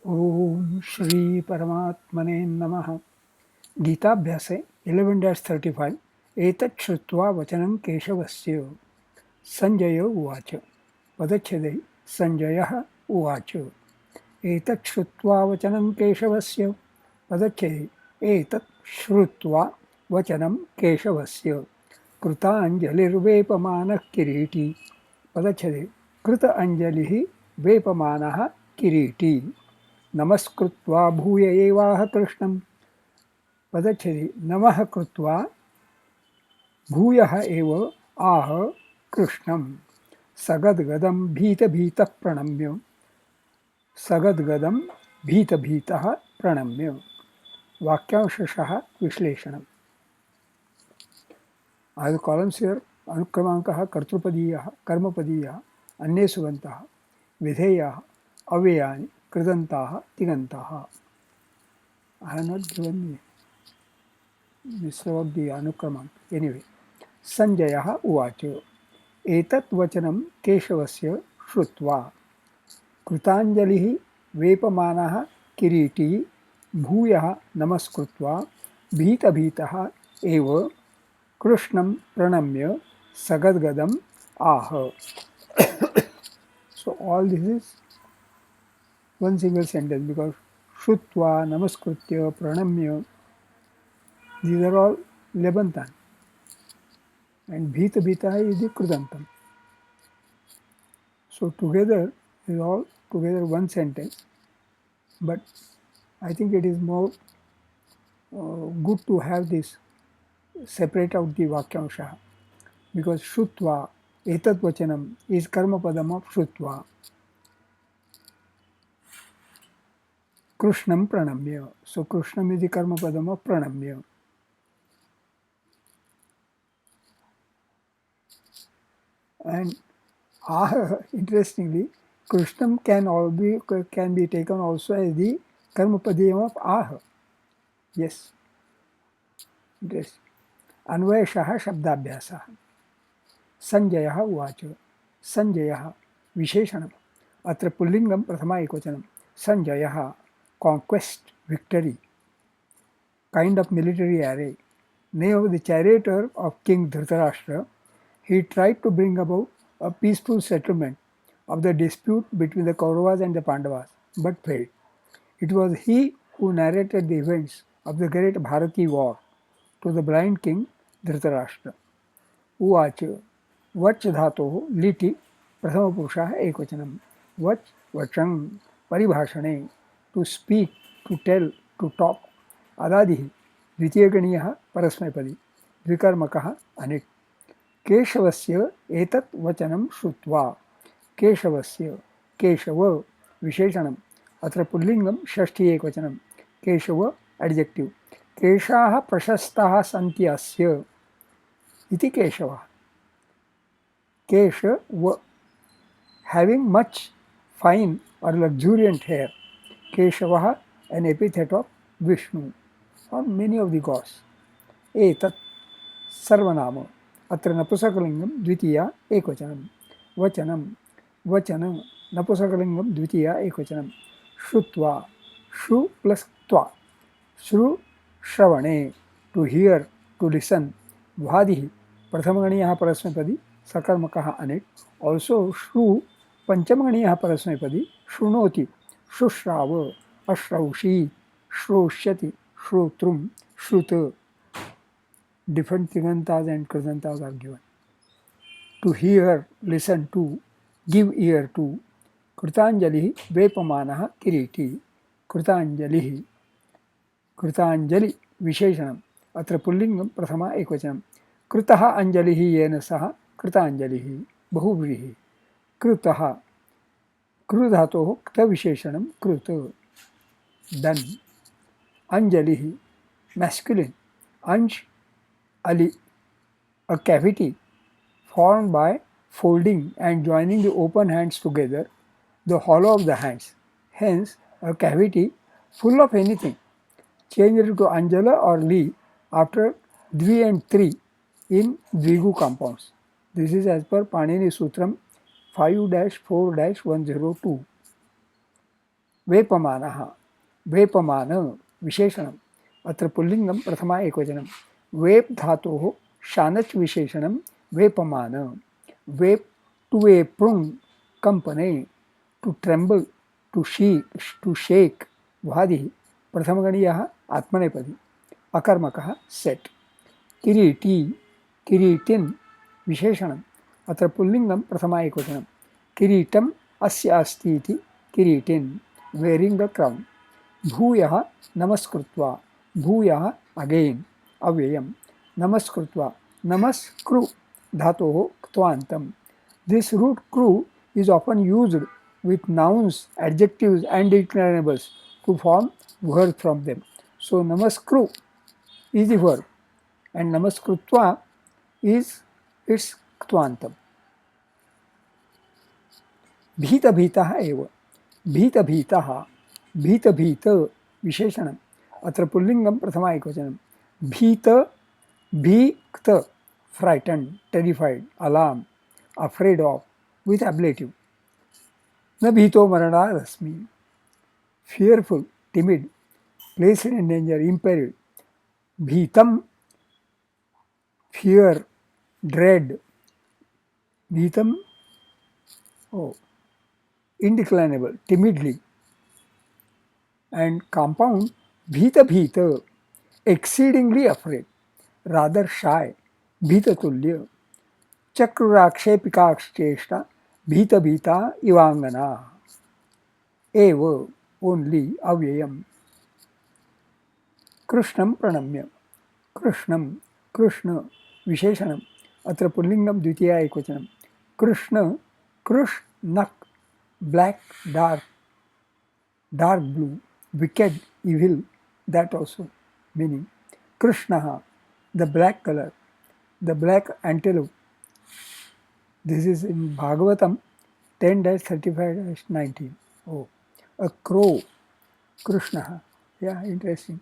ओम श्री परमात्मने नमः। गीताभ्यासे 11-35 एतत् श्रुत्वा वचनं केशवस्य। संजय उवाच। पदच्छेदे संजयः उवाच। एतत् श्रुत्वा वचनं केशवस्य। पदच्छेदे एतत् श्रुत्वा वचनं केशवस्य। कृताञ्जलिर्वेपमानः किरीटी। पदच्छेदे कृत अंजलिः वेपमानः किरीटी। नमस्कृत्वा भूय एवाह कृष्णं। पदच्छेदे नमः कृत्वा भूयः एव आह कृष्णं। सगद्गदं भीतभीतः प्रणम्य। सगद्गदं भीतभीतः प्रणम्य। वाक्यांशशः विश्लेषणम्। I have columns here. अनुक्रमाङ्कः कर्तृपदीयः कर्मपदीयः अन्ये सुबन्तः विधेयाः अव्ययानि कृदन्ताः तिङन्ताः. I have not given the अनुक्रमाङ्क. Anyway, संजयः उवाच। एतत् वचनं केशवस्य श्रुत्वा कृताञ्जलिः वेपमानः किरीटी भूयः नमस्कृत्वा भीतभीतः एव कृष्णं प्रणम्य सगद्गदम् आह. So all this is one single sentence because Shrutva, Namaskritya, Pranamya, these are all Lebantan. And Bhita Bhita is the Krudantam. So together is all together one sentence. But I think it is more good to have this separate out the Vakyansha because Shrutva, Etat Vachanam is Karma Padam of Shrutva. Krishnam Pranamya. So Krishnam is the Karma Padam of Pranamya. And interestingly, Krishnam can be taken also as the Karma Padam of Ah. Yes. Interesting. Anvayashah Shabdabhyasah. Sanjayah उवाच. Sanjayah विशेषणम्. अत्र पुल्लिङ्गं प्रथमा एकवचनं. Sanjayah conquest, victory, kind of military array. Name of the charioteer of King Dhritarashtra, he tried to bring about a peaceful settlement of the dispute between the Kauravas and the Pandavas, but failed. It was he who narrated the events of the great Bharati war to the blind king Dhritarashtra. उवाच. वच धातोः लिटि प्रथमपुरुषः एकवचनं. वच वचं परिभाषणे to speak, to tell, to talk. अदादिः द्वितीयगणीयः परस्मैपदी द्विकर्मकः अनिट्. केशवस्य एतत् वचनं श्रुत्वा. केशवस्य केशव विशेषणम्. अत्र पुल्लिङ्गं षष्ठी एकवचनं. केशव एडजेक्टिव्. केशाः प्रशस्ताः सन्ति अस्य इति केशवः. Keshav, having much fine or luxuriant hair. Keshavaha, an epithet of Vishnu or many of the gods. Etat sarvanama. Atra napusakalingam dvitiya ekvachanam. Vachanam. Vachanam. Napusakalingam dvitiya ekvachanam. Shrutva. Shru plus tva. Shru shravane. To hear, to listen. Vadihi. Prathamaganiyaha parasmapadi. सकर्मकः अनिट्. Also श्रु पंचमगणीयः परस्मैपदी शृणोति, शुश्राव, अश्रौषि, श्रोष्यति, श्रोतृं, श्रुत. Different tigantas and kridantas are given. To hear, listen to, give ear to. कृतांजलिः वेपमानः किरीटी. कृतांजलिः. कृतांजलि विशेषणम्. अत्र पुल्लिङ्गं प्रथमा एकवचनं. कृतः अंजलिः येन सह कृतांजलिः बहुव्रीहि. कृतः कृ धातोः क्त विशेषणं कृत. डन. अंजलिः masculine. अंश ali, a cavity formed by folding and joining the open hands together, the hollow of the hands. Hence, a cavity full of anything. Changed to anjala or li after dvi and tri in dvigu compounds. This is as per Panini Sutram 5-4-102. वेपमानः वेपमान विशेषणम् अत्र पुल्लिङ्गं प्रथमा एकवचनं वेप धातोः शानच् विशेषणं वेपमान वेप to वेप्रुङ् कंपने to tremble to shake वादिः प्रथमगणीयः आत्मनेपदी अकर्मकः सेट किरीटी किरीटिन् विशेषणम् अत्र पुल्लिङ्गं प्रथमा एकवचनं किरीटम् अस्य अस्ति इति किरीटिन् वेरिङ्ग् अ क्रौन् भूयः नमस्कृत्वा भूयः अगेन् अव्ययं नमस्कृत्वा नमस्कृ धातोः क्त्वान्तं this root kru is often used with nouns, adjectives and declarables to form verbs from them. So namaskru is the verb and namaskritva is its ktvantam. भीत भीतः एव भीत भीतः भीत भीत विशेषणम् अत्र पुल्लिङ्गं प्रथमा एकवचनं भीत भीक्त frightened, terrified, alarmed, afraid of with ablative. न भीतो मरणादस्मि fearful, timid, placed in danger, imperiled. भीतम fear, dread. भीतम indeclinable, timidly. And compound भीत भीत exceedingly afraid, rather shy, भीततुल्य. चक्रुराक्षेपिकाक्षेष्टा भीत भीता इवांगना एव ओनली अव्ययम कृष्णं प्रणम्य कृष्णं कृष्ण विशेषणम् अत्र पुल्लिङ्गं द्वितीया एकवचनं कृष्ण कृष्णक black dark blue wicked evil that also meaning krishna the black color the black antelope. This is in Bhagavatam 10-35-19. Oh, a crow, Krishna. Yeah, interesting.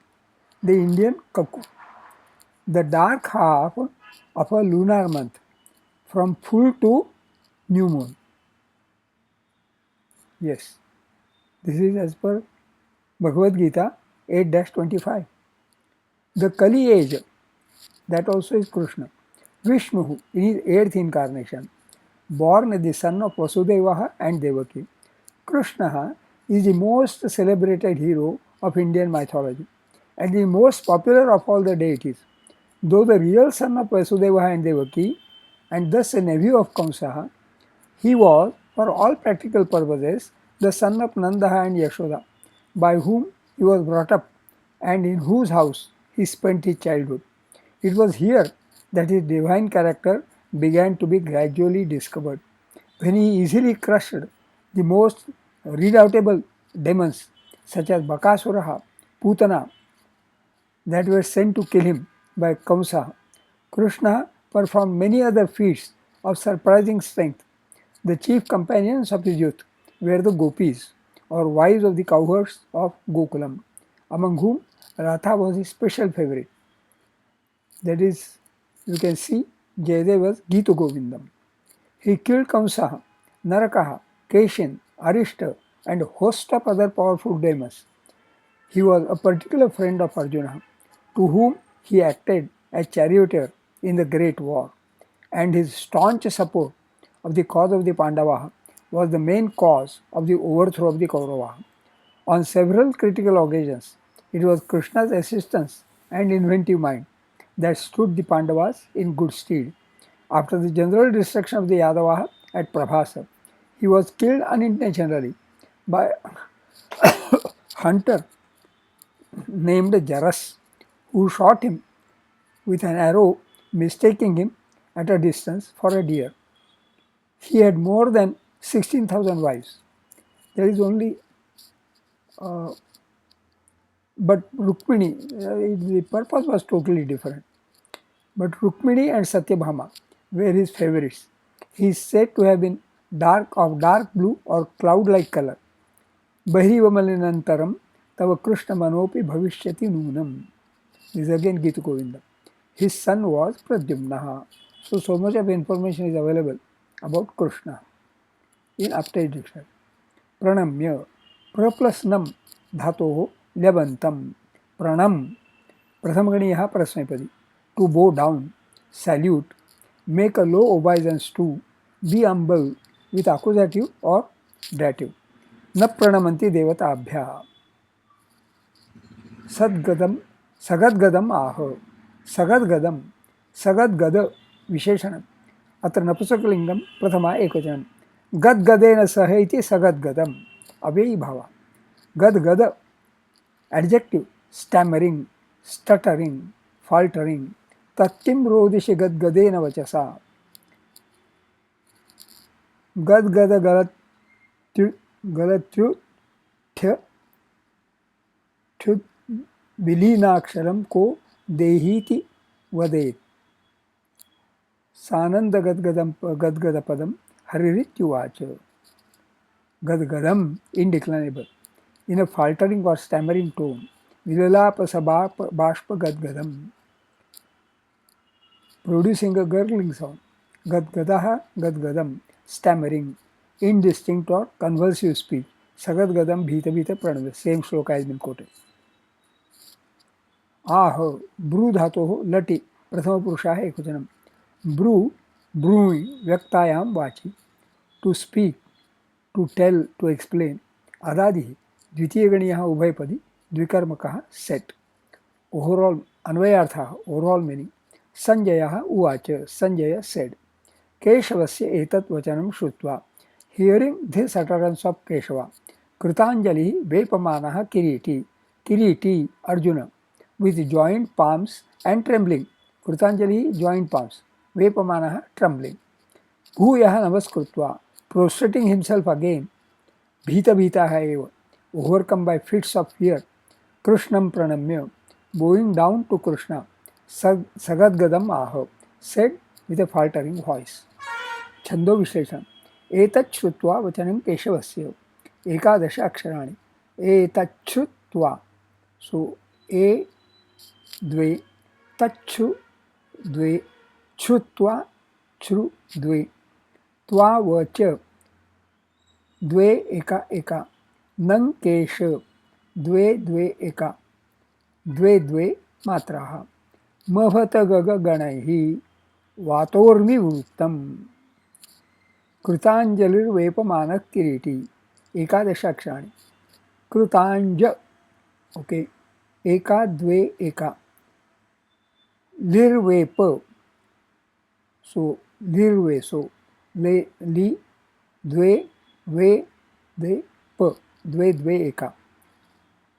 The Indian cuckoo. The dark half of a lunar month from full to new moon. Yes, this is as per Bhagavad Gita 8-25. The Kali age, that also is Krishna. Vishnu in his 8th incarnation, born the son of Vasudeva and Devaki. Krishna is the most celebrated hero of Indian mythology and the most popular of all the deities. Though the real son of Vasudeva and Devaki and thus a nephew of Kamsa, he was, for all practical purposes, the son of Nanda and Yashoda, by whom he was brought up and in whose house he spent his childhood. It was here that his divine character began to be gradually discovered, when he easily crushed the most redoubtable demons such as Bakasuraha, Putana, that were sent to kill him by Kamsa. Krishna performed many other feats of surprising strength. The chief companions of his youth were the gopis, or wives of the cowherds of Gokulam, among whom Radha was his special favorite. That is, you can see Jayadeva's Gita Govindam. He killed Kamsa, Narakaha, Keshin, Arishta, and a host of other powerful demons. He was a particular friend of Arjuna, to whom he acted as charioteer in the great war, and his staunch support of the cause of the Pandavas was the main cause of the overthrow of the Kauravas. On several critical occasions, it was Krishna's assistance and inventive mind that stood the Pandavas in good stead. After the general destruction of the Yadavas at Prabhasa, he was killed unintentionally by a hunter named Jaras, who shot him with an arrow, mistaking him at a distance for a deer. He had more than 16,000 wives. There is only, but Rukmini, the purpose was totally different. But Rukmini and Satyabhama were his favorites. He is said to have been of dark blue or cloud-like color. Bahrivamalinaantaram tava Krishna manopi bhavishyati noonam. This is again Gita Govinda. His son was Pradyumna. So much of information is available about Krishna in Aptay dictionary. Pranamya. प्र plus नम धातोः ल्यबन्तं प्रणम प्रथमगणीयः परस्मैपदी to bow down salute make a low obeisance to be humble with accusative or dative न प्रणमन्ति देवताभ्यः सद्गदम सगद्गदम आह सगद्गदम सगद्गद विशेषणम् अत्र नपुंसकलिङ्गं प्रथमा एकवचनं गद्गदेन सह इति सगद्गदम् अव्ययीभावः गद्गद एडजेक्टिव स्टैमरिंग स्टटरिंग फाल्टरिंग तत्किं रोदिषि गद्गदेन वचसा गद्गद गलत्युठ्य विलीनाक्षरं को देहीति वदेत् सानन्दगद्गदं गद्गदपदं हरिरित्युवाच गद्गदम indeclinable in a faltering or stammering tone vilalapasabha bashpa gadgadam producing a gurgling sound gadgadaha gadgadam stammering indistinct or convulsive speech sagadgadam bhita bhita pranava same shloka has been quoted आह ब्रू धातोः लटि प्रथमपुरुषः एकवचनं ब्रू ब्रूइ व्यक्तायां वाचि to speak to tell to explain अदादिः द्वितीयगणीयः उभयपदी द्विकर्मकः सेट ओवरऑल अन्वयार्थः ओवरऑल मीनिंग संजयः उवाच संजय सेड केशवस्य एतत् वचनं श्रुत्वा hearing this utterance of Keshava कृतांजलिः वेपमानः Kiriti Kiriti Arjun with joined palms and trembling कृतांजलि joined palms वेपमानः trembling भूयः नमस्कृत्वा prostrating himself again भीतभीतः एव overcome by fits of fear कृष्णं प्रणम्य bowing down to Krishna सगद्गदम् ah said with a faltering voice छंदो विश्लेषण एतत् श्रुत्वा वचनं केशवस्य एकादश अक्षराणि एतत् श्रुत्वा सो ए द्वे तच्छु द्वे छुत्वा छ्रु द्वे त्वा वच द्वे एका एका नं केश द्वे द्वे एका द्वे द्वे मात्राः मभत गग गणैः वातोर्मिवृत्तम् कृतांजलिर्वेपमानः किरीटी एकादश अक्षराणि कृतांज ओके एका द्वे एका लिर्वेप सो लिर्वे सो ले ली द्वे वे द्वे प द्वे द्वे एका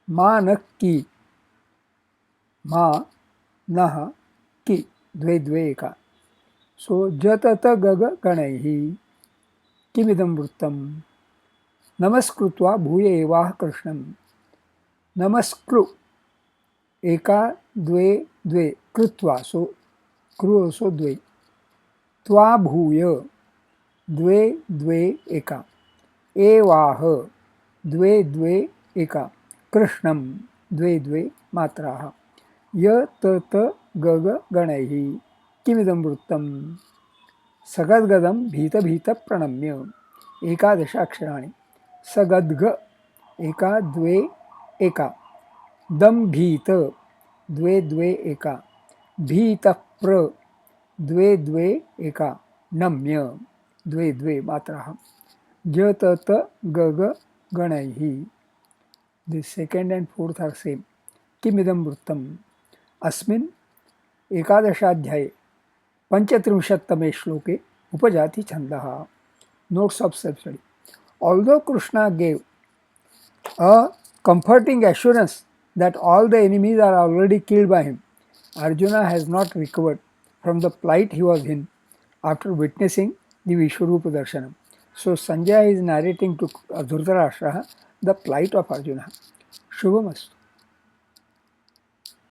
मानक की मा नः की द्वे द्वे एका सो जतत गग गणैः किमिदं वृत्तं नमस्कृत्वा भूय एवाह कृष्णं नमस्कृ एका द्वे द्वे कृत्वा सो कृ सो द्वे त्वा भूय द्वे द्वे एका एवाह द्वे द्वे एका कृष्णं द्वे द्वे मात्राः य त गग गणैः किमिदं वृत्तं सगद्गदं भीत भीत प्रणम्य एकादश अक्षराणि सगद्ग एका द्वे एका दम भीत द्वे द्वे एका भीत प्र द्वे द्वे एका नम्य द्वे द्वे मात्राः जतत गग गणैः the second and fourth are same किमिदं वृत्तम् अस्मिन् एकादशाध्याये पंचत्रिंशत्तमे श्लोके उपजाति छन्दः notes of self study although Krishna gave a comforting assurance that all the enemies are already killed by him, Arjuna has not recovered from the plight he was in after witnessing the Vishwarupa Darshanam. So Sanjaya is narrating to Dhritarashtra the plight of Arjuna. Shubhamastu.